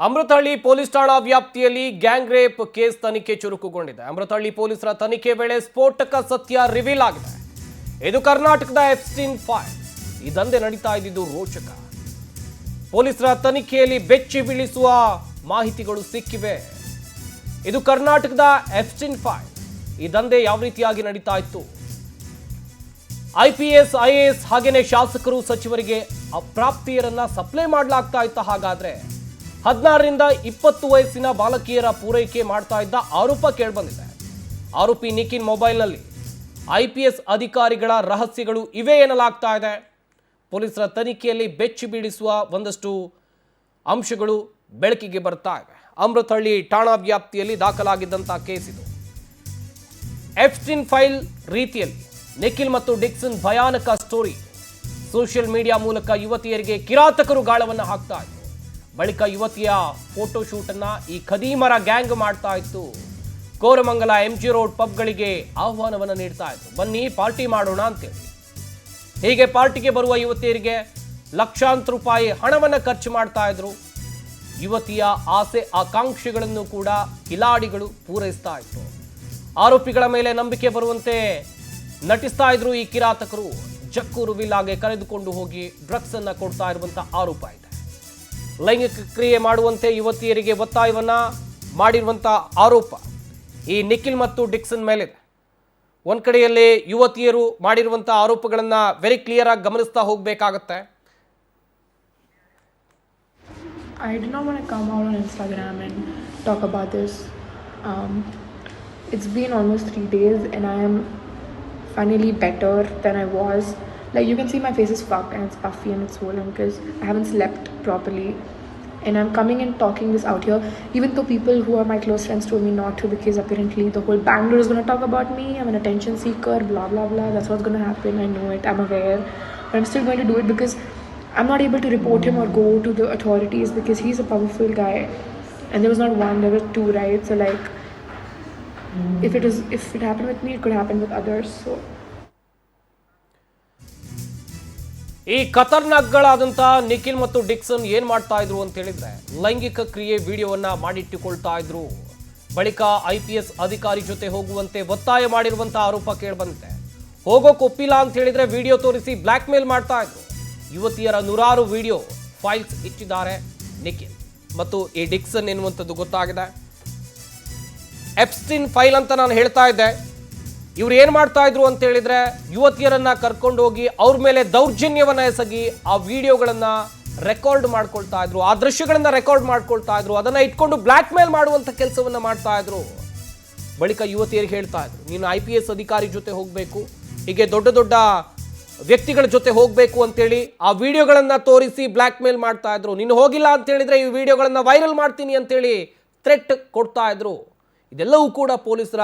Amruthahalli police ಠಾಣಾ ವ್ಯಾಪ್ತಿಯಲ್ಲಿ gang rape case ತನಿಖೆ ಚುರುಕುಗೊಂಡಿದೆ. ಅಮೃತಹಳ್ಳಿ ಪೊಲೀಸರ ತನಿಖೆ ವೇಳೆ ಸ್ಫೋಟಕ ಸತ್ಯ ರಿವೀಲ್ ಆಗಿದೆ. ಇದು ಕರ್ನಾಟಕದ ಎಫ್ಸ್ಟೀನ್ ಫೈಲ್. ಈ ದಂಧೆ ನಡೀತಾ ಇದ್ದಿದ್ದು ರೋಚಕ. ಪೊಲೀಸರ ತನಿಖೆಯಲ್ಲಿ ಬೆಚ್ಚಿ ಬೀಳಿಸುವ ಮಾಹಿತಿಗಳು ಸಿಕ್ಕಿವೆ. ಇದು ಕರ್ನಾಟಕದ ಎಫ್ಸ್ಟೀನ್ ಫೈಲ್. ಈ ದಂಧೆ ಯಾವ ರೀತಿಯಾಗಿ ನಡೀತಾ ಇತ್ತು? IPS, IAS ಹಾಗೇನೆ ಶಾಸಕರು ಸಚಿವರಿಗೆ ಅಪ್ರಾಪ್ತಿಯರನ್ನ ಸಪ್ಲೈ ಮಾಡಲಾಗ್ತಾ ಇತ್ತ. ಹಾಗಾದ್ರೆ 16 ರಿಂದ 20 ವಯಸ್ಸಿನ ಬಾಲಕಿಯರ ಪೂರೈಕೆ ಮಾಡ್ತಾ ಇದ್ದ ಆರೋಪ ಕೇಳಿಬಂದಿದೆ. ಆರೋಪಿ ನಿಖಿಲ್ ಮೊಬೈಲ್ನಲ್ಲಿ IPS ಅಧಿಕಾರಿಗಳ ರಹಸ್ಯಗಳು ಇವೆ ಎನ್ನಲಾಗ್ತಾ ಇದೆ. ಪೊಲೀಸರ ತನಿಖೆಯಲ್ಲಿ ಬೆಚ್ಚಿ ಬೀಳಿಸುವ ಒಂದಷ್ಟು ಅಂಶಗಳು ಬೆಳಕಿಗೆ ಬರ್ತಾ ಇವೆ. ಅಮೃತಹಳ್ಳಿ ಠಾಣಾ ವ್ಯಾಪ್ತಿಯಲ್ಲಿ ದಾಖಲಾಗಿದ್ದಂತಹ ಕೇಸ್ ಇದು. ಎಫ್ಸ್ಟೀನ್ ಫೈಲ್ ರೀತಿಯಲ್ಲಿ ನಿಖಿಲ್ ಮತ್ತು ಡಿಕ್ಸನ್ ಭಯಾನಕ ಸ್ಟೋರಿ. ಸೋಷಿಯಲ್ ಮೀಡಿಯಾ ಮೂಲಕ ಯುವತಿಯರಿಗೆ ಕಿರಾತಕರು ಗಾಳವನ್ನು ಹಾಕ್ತಾ ಇತ್ತು. ಬಳಿಕ ಯುವತಿಯ ಫೋಟೋಶೂಟ್ ಅನ್ನ ಈ ಖದೀಮರ ಗ್ಯಾಂಗ್ ಮಾಡ್ತಾ ಇತ್ತು. ಕೋರಮಂಗಲ MG ರೋಡ್ ಪಬ್ಗಳಿಗೆ ಆಹ್ವಾನವನ್ನು ನೀಡ್ತಾ ಇತ್ತು. ಬನ್ನಿ ಪಾರ್ಟಿ ಮಾಡೋಣ ಅಂತೇಳಿ. ಹೀಗೆ ಪಾರ್ಟಿಗೆ ಬರುವ ಯುವತಿಯರಿಗೆ ಲಕ್ಷಾಂತರ ರೂಪಾಯಿ ಹಣವನ್ನು ಖರ್ಚು ಮಾಡ್ತಾ ಇದ್ರು. ಯುವತಿಯ ಆಸೆ ಆಕಾಂಕ್ಷೆಗಳನ್ನು ಕೂಡ ಕಿಲಾಡಿಗಳು ಪೂರೈಸ್ತಾ ಇತ್ತು. ಆರೋಪಿಗಳ ಮೇಲೆ ನಂಬಿಕೆ ಬರುವಂತೆ ನಟಿಸ್ತಾ ಇದ್ರು ಈ ಕಿರಾತಕರು. ಜಕ್ಕೂರು ವಿಲ್ಲಾಗೆ ಕರೆದುಕೊಂಡು ಹೋಗಿ ಡ್ರಗ್ಸ್ ಅನ್ನ ಕೊಡ್ತಾ ಇರುವಂತಹ ಆರೋಪ ಇದೆ. ಲೈಂಗಿಕ ಕ್ರಿಯೆ ಮಾಡುವಂತೆ ಯುವತಿಯರಿಗೆ ಒತ್ತಾಯವನ್ನ ಮಾಡಿರುವಂತಹ ಆರೋಪ ಈ ನಿಖಿಲ್ ಮತ್ತು ಡಿಕ್ಸನ್ ಮೇಲಿದೆ. ಒಂದ್ ಕಡೆಯಲ್ಲಿ ಯುವತಿಯರು ಮಾಡಿರುವಂತಹ ಆರೋಪಗಳನ್ನ ವೆರಿ ಕ್ಲಿಯರ್ ಆಗಿ ಗಮನಿಸ್ತಾ ಹೋಗಬೇಕಾಗತ್ತೆ. I did not want to come out on Instagram and talk about this. It's been almost 3 days and I am finally better than I was. Like, you can see my face is fucked and it's puffy and it's swollen because I haven't slept properly. And I'm coming and talking this out here, even though people who are my close friends told me not to, because apparently the whole Bangalore is going to talk about me. I'm an attention seeker, blah blah blah. That's what's going to happen. I know it. I'm aware. But I'm still going to do it because I'm not able to report him or go to the authorities because he's a powerful guy. And there was not one, there were 2, right? So like, if it happened with me, it could happen with others. So ಈ ಖತರ್ನಾಕ್ಗಳಾದಂಥ ನಿಖಿಲ್ ಮತ್ತು Dixon ಏನ್ ಮಾಡ್ತಾ ಇದ್ರು ಅಂತ ಹೇಳಿದ್ರೆ, ಲೈಂಗಿಕ ಕ್ರಿಯೆ ವಿಡಿಯೋವನ್ನ ಮಾಡಿಟ್ಟುಕೊಳ್ತಾ ಇದ್ರು. ಬಳಿಕ IPS ಅಧಿಕಾರಿ ಜೊತೆ ಹೋಗುವಂತೆ ಒತ್ತಾಯ ಮಾಡಿರುವಂತಹ ಆರೋಪ ಕೇಳಿಬಂದಿದೆ. ಹೋಗೋಕೆ ಒಪ್ಪಿಲ್ಲ ಅಂತ ಹೇಳಿದ್ರೆ ವಿಡಿಯೋ ತೋರಿಸಿ ಬ್ಲಾಕ್ ಮೇಲ್ ಮಾಡ್ತಾ ಇದ್ರು. ಯುವತಿಯರ 100 ವಿಡಿಯೋ ಫೈಲ್ಸ್ ಇಟ್ಟಿದ್ದಾರೆ ನಿಖಿಲ್ ಮತ್ತು ಈ ಡಿಕ್ಸನ್ ಎನ್ನುವಂಥದ್ದು ಗೊತ್ತಾಗಿದೆ. ಎಫ್ಸ್ಟೀನ್ ಫೈಲ್ ಅಂತ ನಾನು ಹೇಳ್ತಾ ಇದ್ದೆ. ಇವ್ರು ಏನ್ ಮಾಡ್ತಾ ಇದ್ರು ಅಂತ ಹೇಳಿದ್ರೆ, ಯುವತಿಯರನ್ನ ಕರ್ಕೊಂಡು ಹೋಗಿ ಅವ್ರ ಮೇಲೆ ದೌರ್ಜನ್ಯವನ್ನ ಎಸಗಿ ಆ ವಿಡಿಯೋಗಳನ್ನ ರೆಕಾರ್ಡ್ ಮಾಡ್ಕೊಳ್ತಾ ಇದ್ರು. ಆ ದೃಶ್ಯಗಳನ್ನ ರೆಕಾರ್ಡ್ ಮಾಡ್ಕೊಳ್ತಾ ಇದ್ರು. ಅದನ್ನ ಇಟ್ಕೊಂಡು ಬ್ಲಾಕ್ ಮೇಲ್ ಮಾಡುವಂತ ಕೆಲಸವನ್ನ ಮಾಡ್ತಾ ಇದ್ರು. ಬಳಿಕ ಯುವತಿಯರಿಗೆ ಹೇಳ್ತಾ ಇದ್ರು, ನೀನು IPS ಅಧಿಕಾರಿ ಜೊತೆ ಹೋಗ್ಬೇಕು, ಹೀಗೆ ದೊಡ್ಡ ದೊಡ್ಡ ವ್ಯಕ್ತಿಗಳ ಜೊತೆ ಹೋಗ್ಬೇಕು ಅಂತೇಳಿ ಆ ವಿಡಿಯೋಗಳನ್ನ ತೋರಿಸಿ ಬ್ಲಾಕ್ ಮೇಲ್ ಮಾಡ್ತಾ ಇದ್ರು. ನೀನು ಹೋಗಿಲ್ಲ ಅಂತ ಹೇಳಿದ್ರೆ ಈ ವಿಡಿಯೋಗಳನ್ನ ವೈರಲ್ ಮಾಡ್ತೀನಿ ಅಂತೇಳಿ ಥ್ರೆಟ್ ಕೊಡ್ತಾ ಇದ್ರು. ಇದೆಲ್ಲವೂ ಕೂಡ ಪೊಲೀಸರ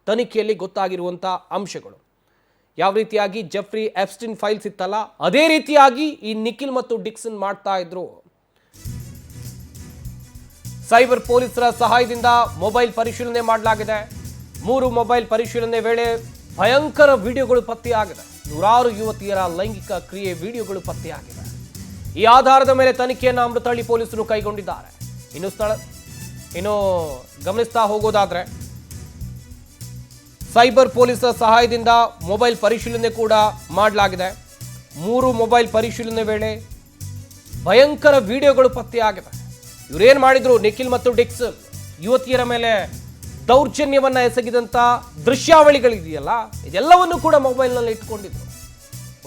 ತನಿಖೆಯಲ್ಲಿ ಗೊತ್ತಾಗಿರುವಂಥ ಅಂಶಗಳು. ಯಾವ ರೀತಿಯಾಗಿ ಜೆಫ್ರಿ ಎಪ್ಸ್ಟೀನ್ ಫೈಲ್ಸ್ ಇತ್ತಲ್ಲ, ಅದೇ ರೀತಿಯಾಗಿ ಈ ನಿಖಿಲ್ ಮತ್ತು ಡಿಕ್ಸನ್ ಮಾಡ್ತಾ ಇದ್ರು. ಸೈಬರ್ ಪೊಲೀಸರ ಸಹಾಯದಿಂದ ಮೊಬೈಲ್ ಪರಿಶೀಲನೆ ಮಾಡಲಾಗಿದೆ. 3 ಮೊಬೈಲ್ ಪರಿಶೀಲನೆ ವೇಳೆ ಭಯಂಕರ ವಿಡಿಯೋಗಳು ಪತ್ತೆಯಾಗಿದೆ. 100 ಯುವತಿಯರ ಲೈಂಗಿಕ ಕ್ರಿಯೆ ವಿಡಿಯೋಗಳು ಪತ್ತೆಯಾಗಿದೆ. ಈ ಆಧಾರದ ಮೇಲೆ ತನಿಖೆಯನ್ನು ಅಮೃತಹಳ್ಳಿ ಪೊಲೀಸರು ಕೈಗೊಂಡಿದ್ದಾರೆ. ಇನ್ನು ಗಮನಿಸ್ತಾ ಹೋಗೋದಾದ್ರೆ, ಸೈಬರ್ ಪೊಲೀಸರ ಸಹಾಯದಿಂದ ಮೊಬೈಲ್ ಪರಿಶೀಲನೆ ಕೂಡ ಮಾಡಲಾಗಿದೆ. 3 ಮೊಬೈಲ್ ಪರಿಶೀಲನೆ ವೇಳೆ ಭಯಂಕರ ವಿಡಿಯೋಗಳು ಪತ್ತೆಯಾಗಿವೆ. ಇವರೇನ್ ಮಾಡಿದ್ರು, ನಿಖಿಲ್ ಮತ್ತು ಡಿಕ್ಸನ್ ಯುವತಿಯರ ಮೇಲೆ ದೌರ್ಜನ್ಯವನ್ನ ಎಸಗಿದಂತ ದೃಶ್ಯಾವಳಿಗಳಿದೆಯಲ್ಲ, ಇದೆಲ್ಲವನ್ನು ಕೂಡ ಮೊಬೈಲ್ನಲ್ಲಿ ಇಟ್ಕೊಂಡಿದ್ರು.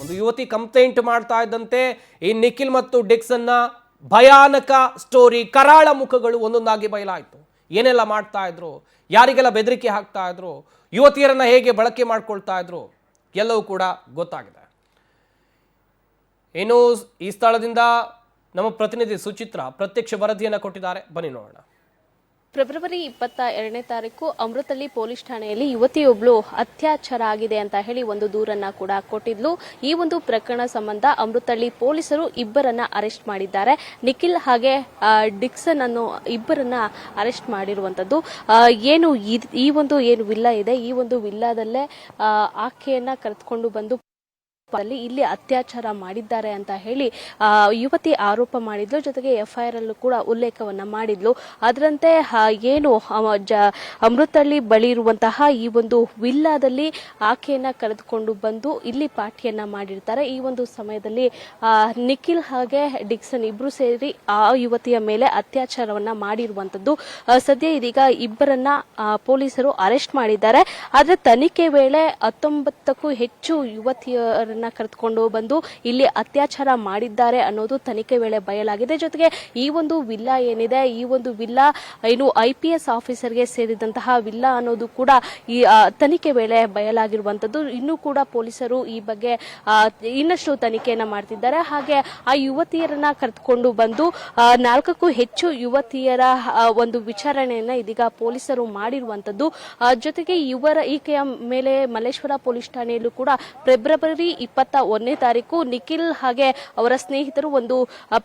ಒಂದು ಯುವತಿ ಕಂಪ್ಲೇಂಟ್ ಮಾಡ್ತಾ ಇದ್ದಂತೆ ಈ ನಿಖಿಲ್ ಮತ್ತು ಡಿಕ್ಸನ್ನ ಭಯಾನಕ ಸ್ಟೋರಿ, ಕರಾಳ ಮುಖಗಳು ಒಂದೊಂದಾಗಿ ಬಯಲಾಯಿತು. ಏನೆಲ್ಲ ಮಾಡ್ತಾ ಇದ್ರು, ಯಾರಿಗೆಲ್ಲ ಬೆದರಿಕೆ ಹಾಕ್ತಾ ಇದ್ರು, ಯುವತಿಯರನ್ನ ಹೇಗೆ ಬಳಕೆ ಮಾಡ್ಕೊಳ್ತಾ ಇದ್ರು, ಎಲ್ಲವೂ ಕೂಡ ಗೊತ್ತಾಗಿದೆ. ಇನ್ನು ಈ ಸ್ಥಳದಿಂದ ನಮ್ಮ ಪ್ರತಿನಿಧಿ ಸುಚಿತ್ರ ಪ್ರತ್ಯಕ್ಷ ವರದಿಯನ್ನು ಕೊಟ್ಟಿದ್ದಾರೆ. ಬನ್ನಿ ನೋಡೋಣ. ಫೆಬ್ರವರಿ 22ನೇ ತಾರೀಕು ಅಮೃತಹಳ್ಳಿ ಪೊಲೀಸ್ ಠಾಣೆಯಲ್ಲಿ ಯುವತಿಯೊಬ್ಳು ಅತ್ಯಾಚಾರ ಆಗಿದೆ ಅಂತ ಹೇಳಿ ಒಂದು ದೂರನ್ನ ಕೂಡ ಕೊಟ್ಟಿದ್ಲು. ಈ ಒಂದು ಪ್ರಕರಣ ಸಂಬಂಧ ಅಮೃತಹಳ್ಳಿ ಪೊಲೀಸರು ಇಬ್ಬರನ್ನ ಅರೆಸ್ಟ್ ಮಾಡಿದ್ದಾರೆ. ನಿಖಿಲ್ ಹಾಗೆ ಡಿಕ್ಸನ್ ಅನ್ನು ಇಬ್ಬರನ್ನ ಅರೆಸ್ಟ್ ಮಾಡಿರುವಂತದ್ದು. ಈ ಒಂದು ವಿಲ್ಲಾ ಇದೆ, ಈ ಒಂದು ವಿಲ್ಲಾದಲ್ಲೇ ಆಕೆಯನ್ನ ಕರೆದುಕೊಂಡು ಬಂದು ಇಲ್ಲಿ ಅತ್ಯಾಚಾರ ಮಾಡಿದ್ದಾರೆ ಅಂತ ಹೇಳಿ ಯುವತಿ ಆರೋಪ ಮಾಡಿದ್ಲು. ಜೊತೆಗೆ FIR ಅಲ್ಲೂ ಕೂಡ ಉಲ್ಲೇಖವನ್ನ ಮಾಡಿದ್ಲು. ಅದರಂತೆ ಏನು ಅಮೃತಹಳ್ಳಿ ಬಳಿ ಇರುವಂತಹ ಈ ಒಂದು ವಿಲ್ಲಾದಲ್ಲಿ ಆಕೆಯನ್ನ ಕರೆದುಕೊಂಡು ಬಂದು ಇಲ್ಲಿ ಪಾರ್ಟಿಯನ್ನ ಮಾಡಿರ್ತಾರೆ. ಈ ಒಂದು ಸಮಯದಲ್ಲಿ ನಿಖಿಲ್ ಹಾಗೆ ಡಿಕ್ಸನ್ ಇಬ್ರು ಸೇರಿ ಆ ಯುವತಿಯ ಮೇಲೆ ಅತ್ಯಾಚಾರವನ್ನ ಮಾಡಿರುವಂತದ್ದು. ಸದ್ಯ ಇದೀಗ ಇಬ್ಬರನ್ನ ಪೊಲೀಸರು ಅರೆಸ್ಟ್ ಮಾಡಿದ್ದಾರೆ. ಆದ್ರೆ ತನಿಖೆ ವೇಳೆ 19ಕ್ಕೂ ಹೆಚ್ಚು ಯುವತಿಯರನ್ನ ಕರೆದುಕೊಂಡು ಬಂದು ಇಲ್ಲಿ ಅತ್ಯಾಚಾರ ಮಾಡಿದ್ದಾರೆ ಅನ್ನೋದು ತನಿಖೆ ವೇಳೆ ಬಯಲಾಗಿದೆ. ಜೊತೆಗೆ ಈ ಒಂದು ವಿಲ್ಲಾ ಏನಿದೆ, ಈ ಒಂದು ವಿಲ್ಲಾ ಏನು IPS ಆಫೀಸರ್ಗೆ ಸೇರಿದಂತಹ ವಿಲ್ಲಾ ಅನ್ನೋದು ಕೂಡ ಈ ತನಿಖೆ ವೇಳೆ ಬಯಲಾಗಿರುವಂತದ್ದು. ಇನ್ನೂ ಕೂಡ ಪೊಲೀಸರು ಈ ಬಗ್ಗೆ ಇನ್ನಷ್ಟು ತನಿಖೆಯನ್ನ ಮಾಡ್ತಿದ್ದಾರೆ. ಹಾಗೆ ಆ ಯುವತಿಯರನ್ನ ಕರೆದುಕೊಂಡು ಬಂದು 4ಕ್ಕೂ ಹೆಚ್ಚು ಯುವತಿಯರ ಒಂದು ವಿಚಾರಣೆಯನ್ನ ಇದೀಗ ಪೊಲೀಸರು ಮಾಡಿರುವಂತದ್ದು. ಜೊತೆಗೆ ಈಕೆಯ ಮೇಲೆ ಮಲ್ಲೇಶ್ವರ ಪೊಲೀಸ್ ಠಾಣೆಯಲ್ಲೂ ಕೂಡ ಫೆಬ್ರವರಿ 21ನೇ ತಾರೀಕು ನಿಖಿಲ್ ಹಾಗೆ ಅವರ ಸ್ನೇಹಿತರು ಒಂದು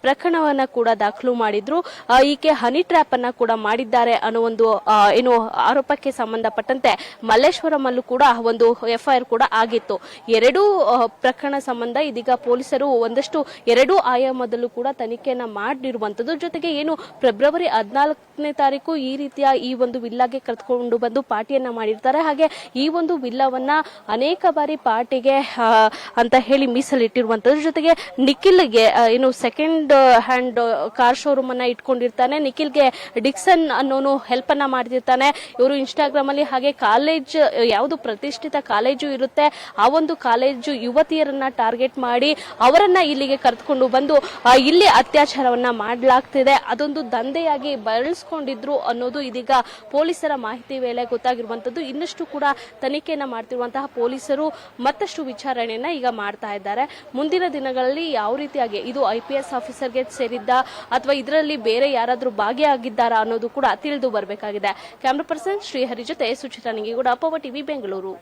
ಪ್ರಕರಣವನ್ನ ಕೂಡ ದಾಖಲು ಮಾಡಿದ್ರು. ಈಕೆ ಹನಿ ಟ್ರ್ಯಾಪ್ ಅನ್ನ ಕೂಡ ಮಾಡಿದ್ದಾರೆ ಅನ್ನೋ ಒಂದು ಏನು ಆರೋಪಕ್ಕೆ ಸಂಬಂಧಪಟ್ಟಂತೆ ಮಲ್ಲೇಶ್ವರಮಲ್ಲೂ ಕೂಡ ಒಂದು FIR ಕೂಡ ಆಗಿತ್ತು. ಎರಡೂ ಪ್ರಕರಣ ಸಂಬಂಧ ಇದೀಗ ಪೊಲೀಸರು ಒಂದಷ್ಟು ಎರಡೂ ಆಯಾಮದಲ್ಲೂ ಕೂಡ ತನಿಖೆಯನ್ನ ಮಾಡಿರುವಂತದ್ದು. ಜೊತೆಗೆ ಏನು ಫೆಬ್ರವರಿ 14ನೇ ತಾರೀಕು ಈ ರೀತಿಯ ಈ ಒಂದು ವಿಲ್ಲಾಗೆ ಕರೆದುಕೊಂಡು ಬಂದು ಪಾರ್ಟಿಯನ್ನ ಮಾಡಿರ್ತಾರೆ. ಹಾಗೆ ಈ ಒಂದು ವಿಲ್ಲಾವನ್ನ ಅನೇಕ ಬಾರಿ ಪಾರ್ಟಿಗೆ ಅಂತ ಹೇಳಿ ಮೀಸಲಿಟ್ಟಿರುವಂತದ್ರ ಜೊತೆಗೆ ನಿಖಿಲ್ಗೆ ಏನು ಸೆಕೆಂಡ್ ಹ್ಯಾಂಡ್ ಕಾರ್ ಶೋರೂಮ್ ಅನ್ನ ಇಟ್ಕೊಂಡಿರ್ತಾನೆ. ನಿಖಿಲ್ಗೆ ಡಿಕ್ಸನ್ ಅನ್ನೋನು ಹೆಲ್ಪ್ ಅನ್ನ ಮಾಡ್ತಿರ್ತಾನೆ. ಇವರು ಇನ್ಸ್ಟಾಗ್ರಾಮ್ ಅಲ್ಲಿ ಹಾಗೆ ಕಾಲೇಜ್ ಯಾವುದು ಪ್ರತಿಷ್ಠಿತ ಕಾಲೇಜು ಇರುತ್ತೆ ಆ ಒಂದು ಕಾಲೇಜು ಯುವತಿಯರನ್ನ ಟಾರ್ಗೆಟ್ ಮಾಡಿ ಅವರನ್ನ ಇಲ್ಲಿಗೆ ಕರೆದುಕೊಂಡು ಬಂದು ಇಲ್ಲಿ ಅತ್ಯಾಚಾರವನ್ನ ಮಾಡಲಾಗ್ತಿದೆ. ಅದೊಂದು ದಂಧೆಯಾಗಿ ಬಳಸ್ಕೊಂಡಿದ್ರು ಅನ್ನೋದು ಇದೀಗ ಪೊಲೀಸರ ಮಾಹಿತಿ ವೇಳೆ ಗೊತ್ತಾಗಿರುವಂತದ್ದು. ಇನ್ನಷ್ಟು ಕೂಡ ತನಿಖೆಯನ್ನ ಮಾಡ್ತಿರುವಂತಹ ಪೊಲೀಸರು ಮತ್ತಷ್ಟು ವಿಚಾರಣೆಯನ್ನ ಈಗ ಮಾಡ್ತಾ ಇದ್ದಾರೆ. ಮುಂದಿನ ದಿನಗಳಲ್ಲಿ ಯಾವ ರೀತಿಯಾಗಿ ಇದು IPS ಆಫೀಸರ್ಗೆ ಸೇರಿದ್ದ ಅಥವಾ ಇದರಲ್ಲಿ ಬೇರೆ ಯಾರಾದ್ರೂ ಭಾಗಿಯಾಗಿದ್ದಾರಾ ಅನ್ನೋದು ಕೂಡ ತಿಳಿದು ಬರಬೇಕಾಗಿದೆ. ಕ್ಯಾಮರಾ ಪರ್ಸನ್ ಶ್ರೀಹರಿ ಜೊತೆ ಸುಚಿತಾ ನಿಂಗಿಗೌಡ, ಪವರ್ ಟಿವಿ, ಬೆಂಗಳೂರು.